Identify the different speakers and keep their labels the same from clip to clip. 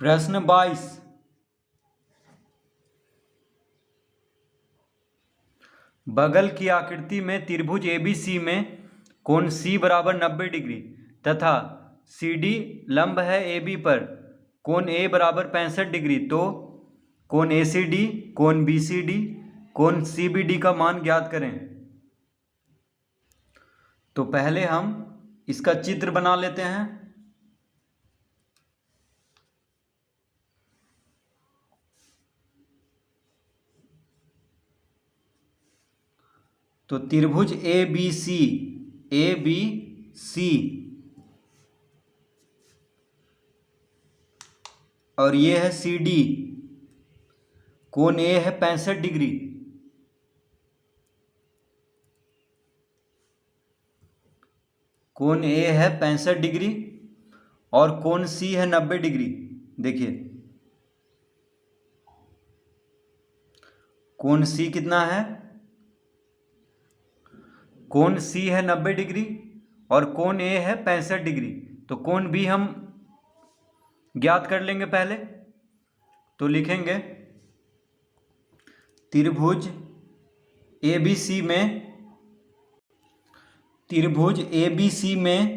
Speaker 1: प्रश्न 22। बगल की आकृति में त्रिभुज ABC में कोण C बराबर 90 डिग्री तथा CD लंब है AB पर कोण A बराबर 65 डिग्री, तो कोण ACD, कोण BCD, कोण CBD का मान ज्ञात करें। तो पहले हम इसका चित्र बना लेते हैं। तो त्रिभुज ABC और ये है CD, कोण A है 65 डिग्री, कोण A है 65 डिग्री और कोण C है 90 डिग्री। देखिए कोण C कितना है, कोण C है 90 डिग्री और कोण A है 65 डिग्री। तो कोण B हम ज्ञात कर लेंगे पहले। तो लिखेंगे त्रिभुज ABC में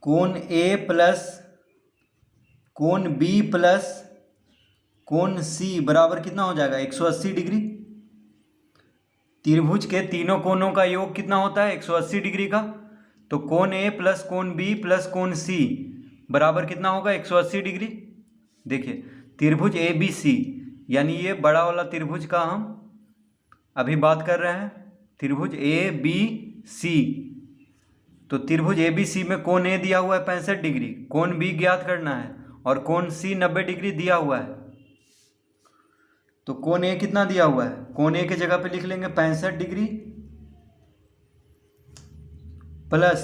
Speaker 1: कोण A प्लस कोण B प्लस कोण C बराबर कितना हो जाएगा 180 डिग्री। त्रिभुज के तीनों कोणों का योग कितना होता है 180 डिग्री का। तो कोण A प्लस कोण B प्लस कोण C बराबर कितना होगा 180 डिग्री। देखिए त्रिभुज ABC यानी ये बड़ा वाला त्रिभुज का हम अभी बात कर रहे हैं, त्रिभुज ABC। तो त्रिभुज ABC में कोण A दिया हुआ है 65 डिग्री, कोण B ज्ञात करना है और कोण C 90 डिग्री दिया हुआ है। तो कोण A कितना दिया हुआ है, कोण A के जगह पे लिख लेंगे 65 डिग्री प्लस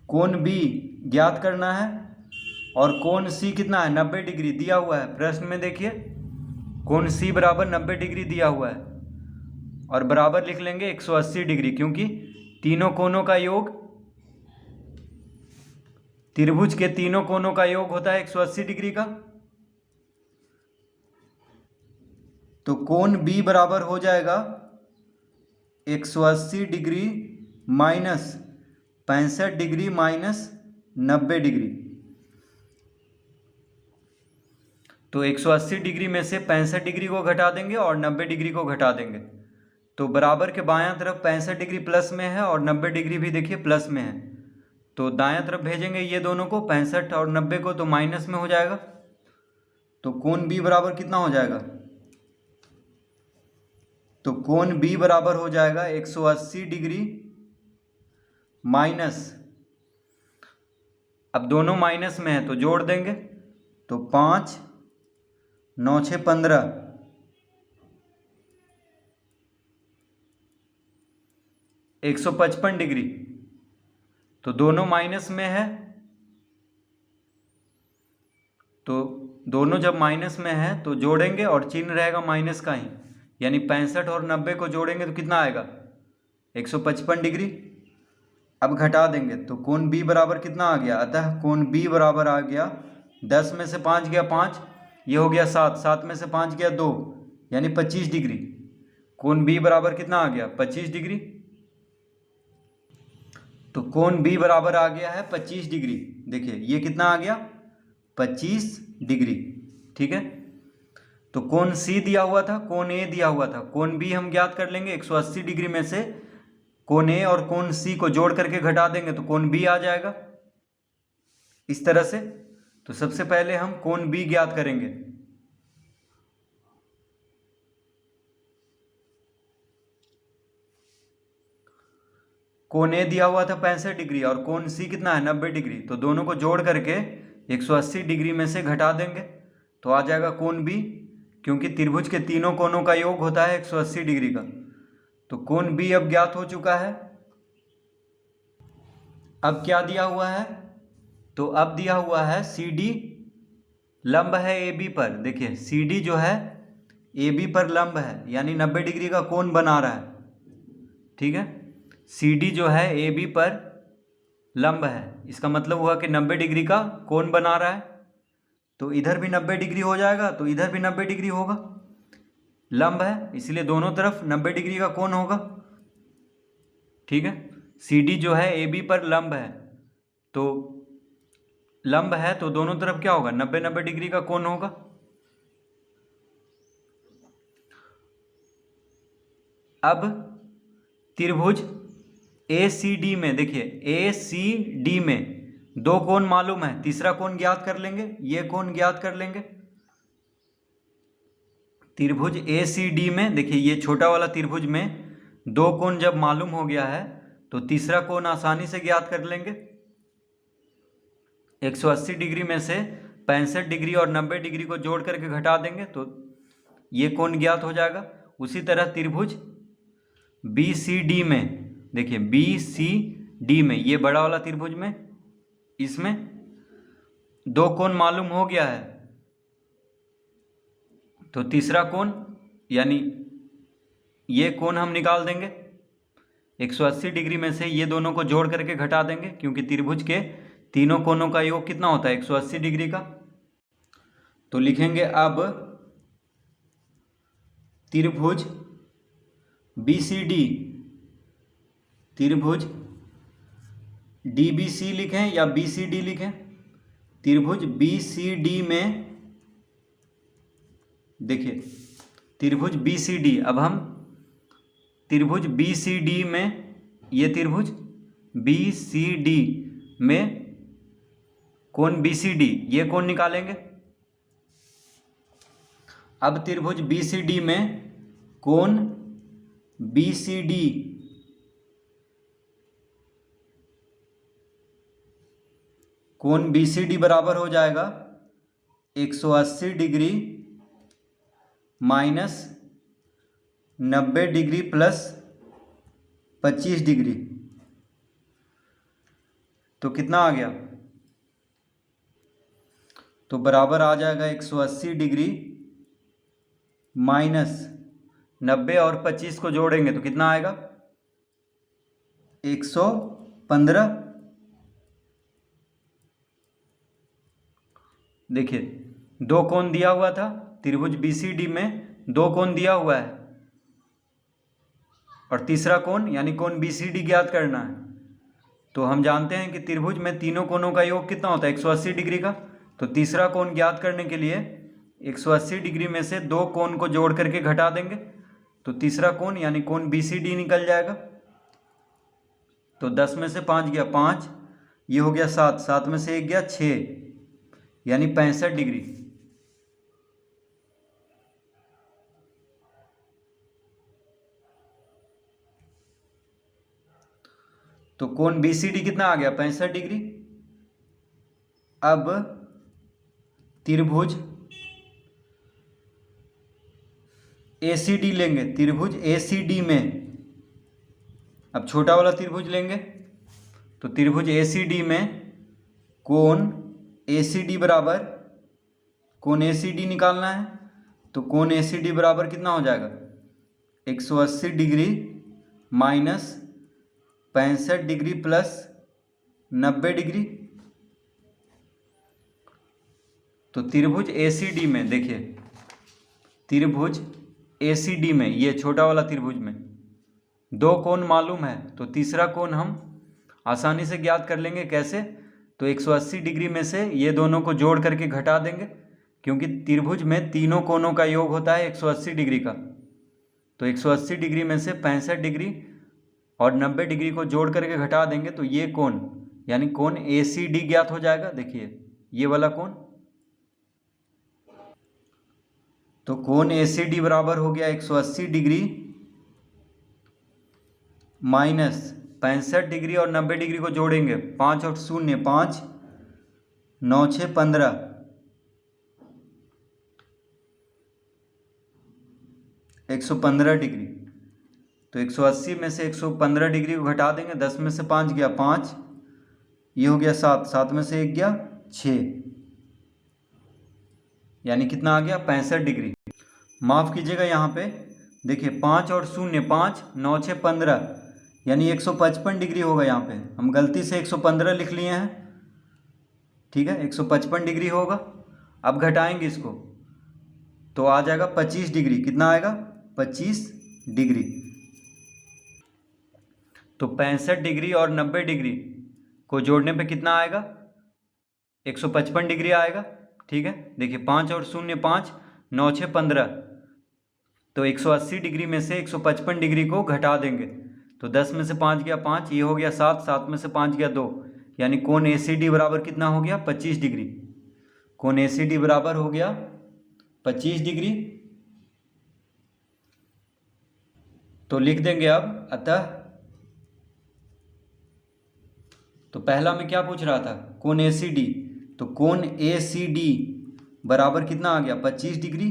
Speaker 1: कोण B ज्ञात करना है और कोण C कितना है 90 डिग्री दिया हुआ है। प्रश्न में देखिए कोण C बराबर 90 डिग्री दिया हुआ है और बराबर लिख लेंगे 180 डिग्री, क्योंकि तीनों कोणों का योग, त्रिभुज के तीनों कोणों का योग होता है 180 डिग्री का। तो कोण B बराबर हो जाएगा 180 degree minus 65 degree minus 90 degree. तो 180 डिग्री में से 65 डिग्री को घटा देंगे और 90 डिग्री को घटा देंगे। तो बराबर के बायां तरफ 65 डिग्री प्लस में है और 90 डिग्री भी देखिए प्लस में है। तो दायां तरफ भेजेंगे ये दोनों को, 65 और 90 को, तो माइनस में हो जाएगा। तो कोण B बराबर कितना हो जाएगा, तो कोण B बराबर हो जाएगा 180 डिग्री माइनस, अब दोनों माइनस में है तो जोड़ देंगे। तो 5 9 6 15, 155 डिग्री। तो दोनों माइनस में है, तो दोनों जब माइनस में है तो जोड़ेंगे और चिन्ह रहेगा माइनस का ही, यानी 65 और 90 को जोड़ेंगे तो कितना आएगा 155 डिग्री। अब घटा देंगे तो कोण B बराबर कितना आ गया, अतः कोण B बराबर आ गया 10 में से 5 गया 5, ये हो गया 7, 7 में से 5 गया 2, यानी 25 डिग्री। कोण B बराबर कितना आ गया 25 डिग्री। तो कोण B बराबर आ गया है 25 डिग्री। देखिए ये कितना आ गया 25 डिग्री, ठीक है। तो कोण C दिया हुआ था, कोण A दिया हुआ था, कोण B हम ज्ञात कर लेंगे 180 डिग्री में से कोण A और कोण C को जोड़ करके घटा देंगे तो कोण B आ जाएगा इस तरह से। तो सबसे पहले हम कोण B ज्ञात करेंगे। कोण A दिया हुआ था 65 डिग्री और कोण C कितना है 90 डिग्री, तो दोनों को जोड़ करके 180 डिग्री में से घटा देंगे तो आ जाएगा कोण B, क्योंकि त्रिभुज के तीनों कोणों का योग होता है 180 डिग्री का। तो कोण B अब ज्ञात हो चुका है। अब क्या दिया हुआ है, तो अब दिया हुआ है CD लंब है AB पर। देखिए CD जो है AB पर लंब है, यानी 90 डिग्री का कोण बना रहा है, ठीक है। CD जो है AB पर लंब है, इसका मतलब हुआ कि 90 डिग्री का कोण बना रहा है। तो इधर भी 90 डिग्री हो जाएगा, तो इधर भी 90 डिग्री होगा। लंब है इसलिए दोनों तरफ 90 डिग्री का कोण होगा। ठीक है, सी डी जो है ए बी पर लंब है, तो लंब है तो दोनों तरफ क्या होगा, 90 डिग्री का कोण होगा। अब त्रिभुज ए सी डी में देखिए, ए सी डी में दो कोण मालूम है, तीसरा कोण ज्ञात कर लेंगे, ये कोण ज्ञात कर लेंगे। त्रिभुज ए सी डी में देखिए, ये छोटा वाला त्रिभुज में दो कोण जब मालूम हो गया है तो तीसरा कोण आसानी से ज्ञात कर लेंगे। 180 डिग्री में से 65 डिग्री और 90 डिग्री को जोड़ करके घटा देंगे तो ये कोण ज्ञात हो जाएगा। उसी तरह त्रिभुज बी सी डी में देखिए, बी सी डी में ये बड़ा वाला त्रिभुज में, इसमें दो कोण मालूम हो गया है, तो तीसरा कोण यानी ये कोण हम निकाल देंगे। 180 डिग्री में से ये दोनों को जोड़ करके घटा देंगे, क्योंकि त्रिभुज के तीनों कोणों का योग कितना होता है, 180 डिग्री का। तो लिखेंगे अब त्रिभुज बी सी डी, त्रिभुज डी बी सी लिखें या बी सी डी लिखें। त्रिभुज बी सी डी में देखिए, त्रिभुज बी सी डी, अब हम त्रिभुज बी सी डी में, ये त्रिभुज बी सी डी में कोण बी सी डी, ये कोण निकालेंगे। अब त्रिभुज बी सी डी में कोण बी सी डी, कोण बी सी डी बराबर हो जाएगा 180 degree minus 90 degree plus 25 degree. तो कितना आ गया, तो बराबर आ जाएगा 180 डिग्री माइनस 90 और 25 को जोड़ेंगे तो कितना आएगा, 115। देखिए, दो कोण दिया हुआ था, त्रिभुज बी सी डी में दो कोण दिया हुआ है और तीसरा कोण यानी कोण बी सी डी ज्ञात करना है। तो हम जानते हैं कि त्रिभुज में तीनों कोणों का योग कितना होता है, 180 डिग्री का। तो तीसरा कोण ज्ञात करने के लिए 180 डिग्री में से दो कोण को जोड़ करके घटा देंगे, तो तीसरा कोण यानी कोण बी सी डी निकल जाएगा। तो 10 में से 5 गया 5, ये हो गया 7, 7 में से 1 गया 6, यानी 65 डिग्री। तो कोण बी सी डी कितना आ गया, 65 डिग्री। अब त्रिभुज ए सी डी लेंगे, त्रिभुज ए सी डी में अब छोटा वाला त्रिभुज लेंगे, तो त्रिभुज ए सी डी में कोण ए सी डी बराबर, कोण ए सी डी निकालना है, तो कोण ए सी डी बराबर कितना हो जाएगा, 180 degree minus 65 degree plus 90 degree. तो त्रिभुज ए सी डी में देखिए, त्रिभुज ए सी डी में ये छोटा वाला त्रिभुज में दो कोण मालूम है, तो तीसरा कोण हम आसानी से ज्ञात कर लेंगे। कैसे, तो 180 डिग्री में से ये दोनों को जोड़ करके घटा देंगे, क्योंकि त्रिभुज में तीनों कोणों का योग होता है 180 डिग्री का। तो 180 डिग्री में से 65 डिग्री और 90 डिग्री को जोड़ करके घटा देंगे, तो ये कोण यानी कोण ए सी डी ज्ञात हो जाएगा। देखिए ये वाला कोण, तो कोण ए सी डी बराबर हो गया 180 डिग्री माइनस 65 डिग्री और 90 डिग्री को जोड़ेंगे, 5 और 0 5, 9 6 15, 115 डिग्री। तो 180 में से 115 डिग्री को घटा देंगे, 10 में से 5 गया 5, ये हो गया 7, 7 में से 1 गया 6, यानी कितना आ गया, 65 डिग्री। माफ़ कीजिएगा यहाँ पे देखिए, 5 और 0 5, 9 6 15, यानी 155 डिग्री होगा। यहाँ पे हम गलती से 115 लिख लिए हैं, ठीक है, 155 डिग्री होगा। अब घटाएंगे इसको तो आ जाएगा 25 डिग्री। कितना आएगा? 25 डिग्री। तो 65 डिग्री और 90 डिग्री को जोड़ने पे कितना आएगा? 155 डिग्री आएगा, ठीक है। देखिए 5 और 0 5, 9 6 15, तो 180 डिग्री में से 155 डिग्री को घटा देंगे तो 10 में से 5 गया 5, ये हो गया 7, 7 में से 5 गया 2, यानी कोण ACD बराबर कितना हो गया? 25 डिग्री। कोण ACD बराबर हो गया 25 डिग्री। तो लिख देंगे अब अतः, तो पहला में क्या पूछ रहा था? कोण ACD, तो कोण ACD बराबर कितना आ गया? 25 डिग्री,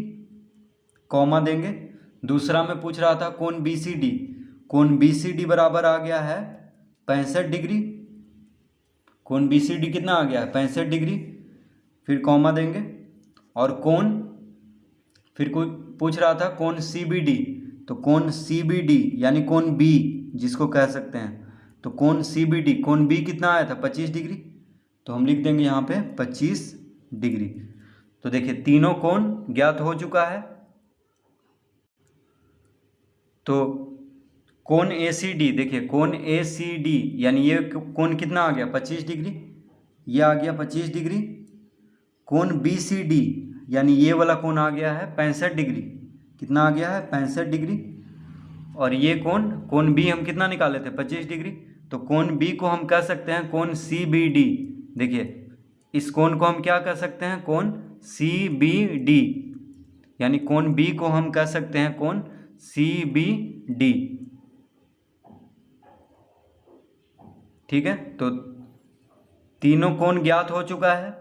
Speaker 1: कॉमा देंगे। दूसरा में पूछ रहा था कोण BCD, कोण BCD बराबर आ गया है 65 डिग्री। कोण BCD कितना आ गया है? 65 डिग्री, फिर कॉमा देंगे। और कोण, फिर पूछ रहा था कोण CBD, तो कोण CBD यानी कोण B जिसको कह सकते हैं, तो कोण CBD, कोण B कितना आया था? 25 डिग्री, तो हम लिख देंगे यहाँ पे 25 डिग्री। तो देखिए तीनों कोण ज्ञात हो चुका है। तो कोण ACD, देखिए कोण ACD यानी ये कोण कितना आ गया? 25 डिग्री, ये आ गया 25 डिग्री। कोण BCD यानी ये वाला कोण आ गया है 65 डिग्री, कितना आ गया है? 65 डिग्री। और ये कोण B हम कितना निकाले थे? 25 डिग्री। तो कोण B को हम कह सकते हैं कोण CBD। देखिए इस कोण को हम क्या कह सकते हैं? कोण CBD, यानी कोण B को हम कह सकते हैं कोण CBD, ठीक है। तो तीनों कोण ज्ञात हो चुका है।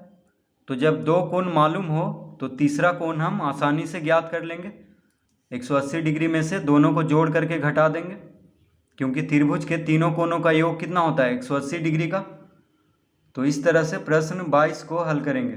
Speaker 1: तो जब दो कोण मालूम हो तो तीसरा कोण हम आसानी से ज्ञात कर लेंगे। 180 डिग्री में से दोनों को जोड़ करके घटा देंगे, क्योंकि त्रिभुज के तीनों कोणों का योग कितना होता है? 180 डिग्री का। तो इस तरह से प्रश्न 22 को हल करेंगे।